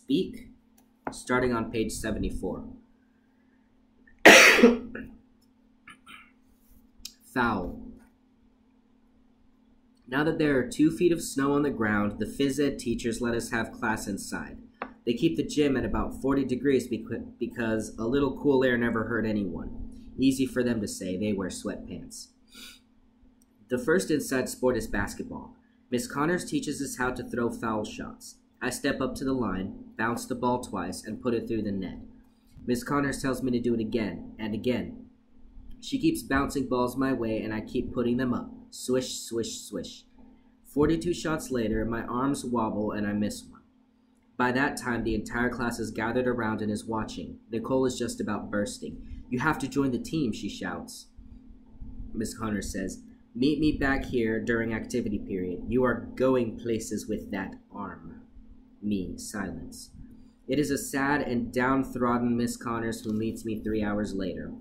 Speak, starting on page 74. Foul. Now that there are 2 feet of snow on the ground, the phys ed teachers let us have class inside. They keep the gym at about 40 degrees because a little cool air never hurt anyone. Easy for them to say, they wear sweatpants. The first inside sport is basketball. Miss Connors teaches us how to throw foul shots. I step up to the line, bounce the ball twice, and put it through the net. Miss Connors tells me to do it again and again. She keeps bouncing balls my way, and I keep putting them up. Swish, swish, swish. 42 shots later, my arms wobble, and I miss one. By that time, the entire class is gathered around and is watching. Nicole is just about bursting. "You have to join the team," she shouts. Miss Connors says, "Meet me back here during activity period. You are going places with that arm." Me, silence. It is a sad and downtrodden Miss Connors who meets me 3 hours later.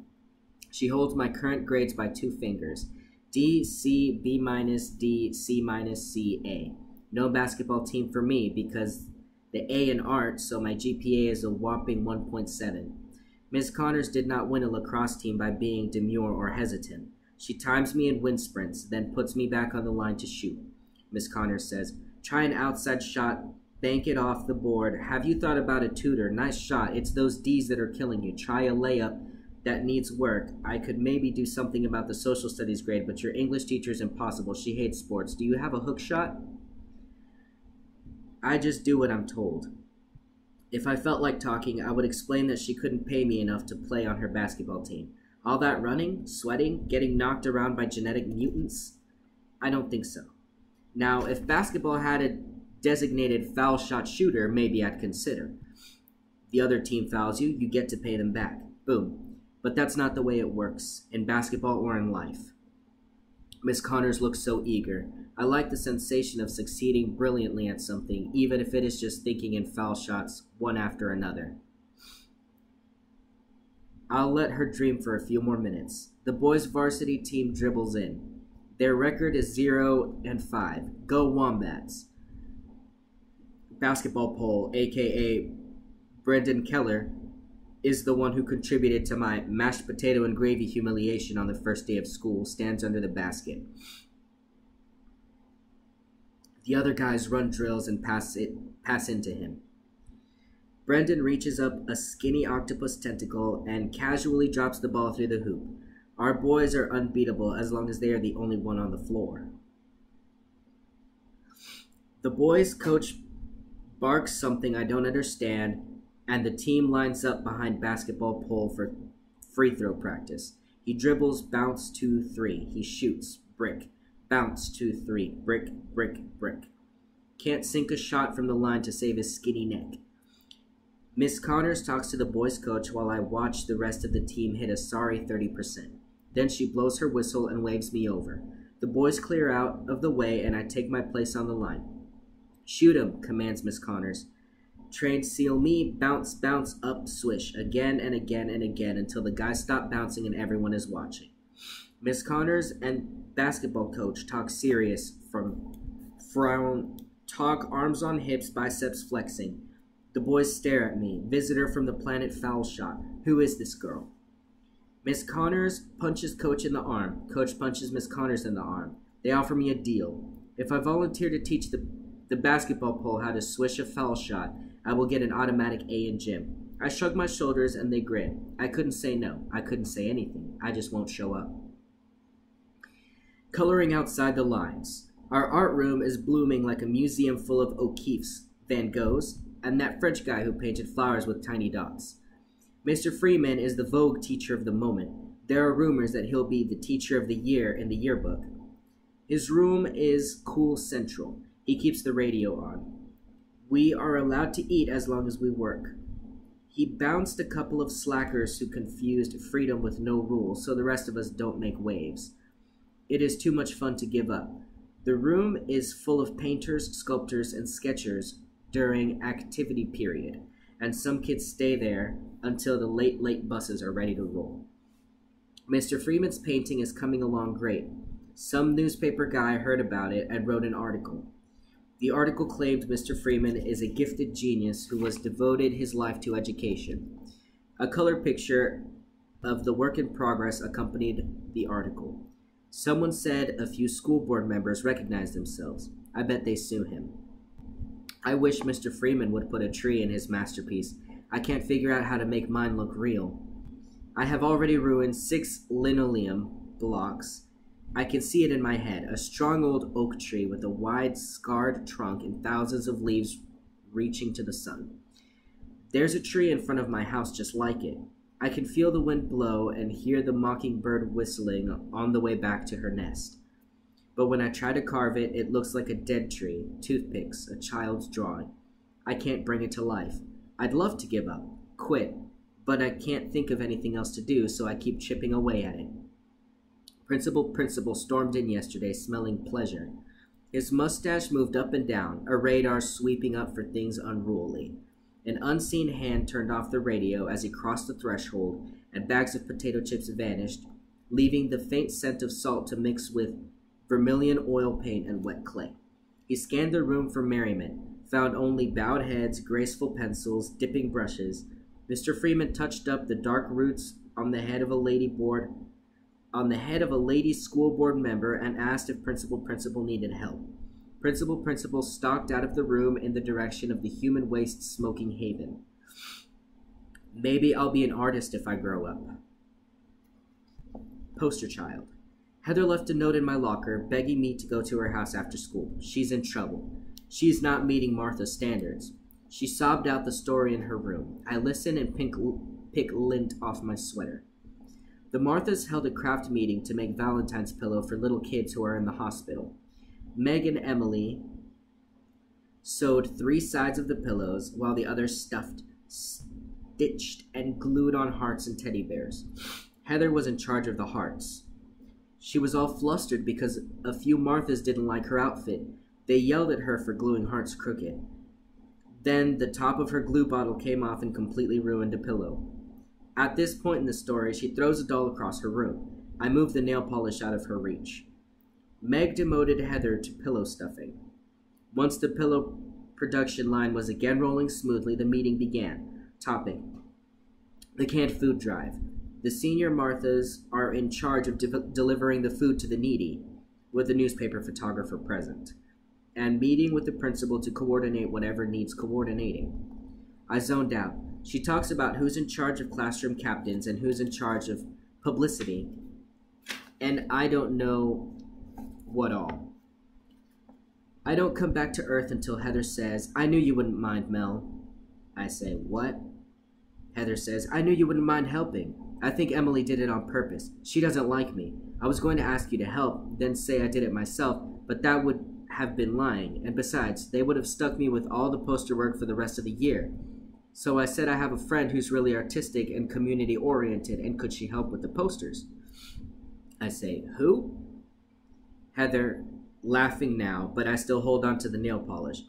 She holds my current grades by 2 fingers. D, C, B minus, D, C minus, C, A. No basketball team for me because the A in art, so my GPA is a whopping 1.7. Miss Connors did not win a lacrosse team by being demure or hesitant. She times me in wind sprints, then puts me back on the line to shoot. Miss Connors says, "Try an outside shot, bank it off the board. Have you thought about a tutor? Nice shot. It's those D's that are killing you. Try a layup that needs work. I could maybe do something about the social studies grade, but your English teacher is impossible. She hates sports. Do you have a hook shot?" I just do what I'm told. If I felt like talking, I would explain that she couldn't pay me enough to play on her basketball team. All that running, sweating, getting knocked around by genetic mutants? I don't think so. Now, if basketball had a designated foul shot shooter, maybe I'd consider. The other team fouls you, you get to pay them back. Boom. But that's not the way it works, in basketball or in life. Miss Connors looks so eager. I like the sensation of succeeding brilliantly at something, even if it is just thinking in foul shots, one after another. I'll let her dream for a few more minutes. The boys' varsity team dribbles in. Their record is 0-5. Go Wombats. Basketball pole, a.k.a. Brendan Keller, is the one who contributed to my mashed potato and gravy humiliation on the first day of school, stands under the basket. The other guys run drills and pass into him. Brendan reaches up a skinny octopus tentacle and casually drops the ball through the hoop. Our boys are unbeatable as long as they are the only one on the floor. The boys' coach barks something I don't understand, and the team lines up behind basketball pole for free throw practice. He dribbles, bounce, 2, 3. He shoots, brick, bounce, 2, 3, brick, brick, brick. Can't sink a shot from the line to save his skinny neck. Miss Connors talks to the boys' coach while I watch the rest of the team hit a sorry 30%. Then she blows her whistle and waves me over. The boys clear out of the way and I take my place on the line. "Shoot him," commands Miss Connors. Trained seal me, bounce, bounce, up, swish, again and again and again until the guys stop bouncing and everyone is watching. Miss Connors and basketball coach talk serious talk arms on hips, biceps flexing. The boys stare at me. Visitor from the planet Foul Shot. Who is this girl? Miss Connors punches Coach in the arm. Coach punches Miss Connors in the arm. They offer me a deal. If I volunteer to teach the basketball pole how to swish a foul shot, I will get an automatic A in gym. I shrug my shoulders and they grin. I couldn't say no. I couldn't say anything. I just won't show up. Coloring outside the lines. Our art room is blooming like a museum full of O'Keeffe's, Van Goghs, and that French guy who painted flowers with tiny dots. Mr. Freeman is the Vogue teacher of the moment. There are rumors that he'll be the teacher of the year in the yearbook. His room is cool central. He keeps the radio on. We are allowed to eat as long as we work. He bounced a couple of slackers who confused freedom with no rules, so the rest of us don't make waves. It is too much fun to give up. The room is full of painters, sculptors, and sketchers during activity period, and some kids stay there until the late buses are ready to roll. Mr. Freeman's painting is coming along great. Some newspaper guy heard about it and wrote an article. The article claimed Mr. Freeman is a gifted genius who has devoted his life to education. A color picture of the work in progress accompanied the article. Someone said a few school board members recognized themselves. I bet they sue him. I wish Mr. Freeman would put a tree in his masterpiece. I can't figure out how to make mine look real. I have already ruined 6 linoleum blocks. I can see it in my head, a strong old oak tree with a wide, scarred trunk and thousands of leaves reaching to the sun. There's a tree in front of my house just like it. I can feel the wind blow and hear the mockingbird whistling on the way back to her nest. But when I try to carve it, it looks like a dead tree, toothpicks, a child's drawing. I can't bring it to life. I'd love to give up, quit, but I can't think of anything else to do, so I keep chipping away at it. Principal stormed in yesterday, smelling pleasure. His mustache moved up and down, a radar sweeping up for things unruly. An unseen hand turned off the radio as he crossed the threshold, and bags of potato chips vanished, leaving the faint scent of salt to mix with vermilion oil paint and wet clay. He scanned the room for merriment, found only bowed heads, graceful pencils, dipping brushes. Mr. Freeman touched up the dark roots on the head of a lady school board member and asked if Principal needed help. Principal stalked out of the room in the direction of the human waste smoking haven. Maybe I'll be an artist if I grow up. Poster child. Heather left a note in my locker begging me to go to her house after school. She's in trouble. She's not meeting Martha's standards. She sobbed out the story in her room. I listened and picked lint off my sweater. The Marthas held a craft meeting to make Valentine's pillow for little kids who are in the hospital. Meg and Emily sewed 3 sides of the pillows while the others stuffed, stitched, and glued on hearts and teddy bears. Heather was in charge of the hearts. She was all flustered because a few Marthas didn't like her outfit. They yelled at her for gluing hearts crooked. Then the top of her glue bottle came off and completely ruined a pillow. At this point in the story, she throws a doll across her room. I move the nail polish out of her reach. Meg demoted Heather to pillow stuffing. Once the pillow production line was again rolling smoothly, the meeting began. Topic: the canned food drive. The senior Marthas are in charge of delivering the food to the needy, with the newspaper photographer present, and meeting with the principal to coordinate whatever needs coordinating. I zoned out. She talks about who's in charge of classroom captains and who's in charge of publicity, and I don't know what all. I don't come back to Earth until Heather says, "I knew you wouldn't mind, Mel." I say, "What?" Heather says, "I knew you wouldn't mind helping. I think Emily did it on purpose. She doesn't like me. I was going to ask you to help, then say I did it myself, but that would have been lying, and besides, they would have stuck me with all the poster work for the rest of the year. So I said I have a friend who's really artistic and community-oriented, and could she help with the posters?" I say, "Who?" Heather, laughing now, but I still hold on to the nail polish.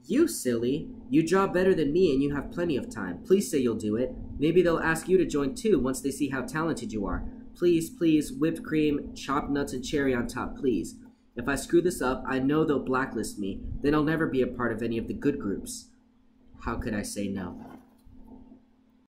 "You, silly. You draw better than me and you have plenty of time. Please say you'll do it. Maybe they'll ask you to join too once they see how talented you are. Please, please, whipped cream, chopped nuts and cherry on top, please. If I screw this up, I know they'll blacklist me. Then I'll never be a part of any of the good groups." How could I say no?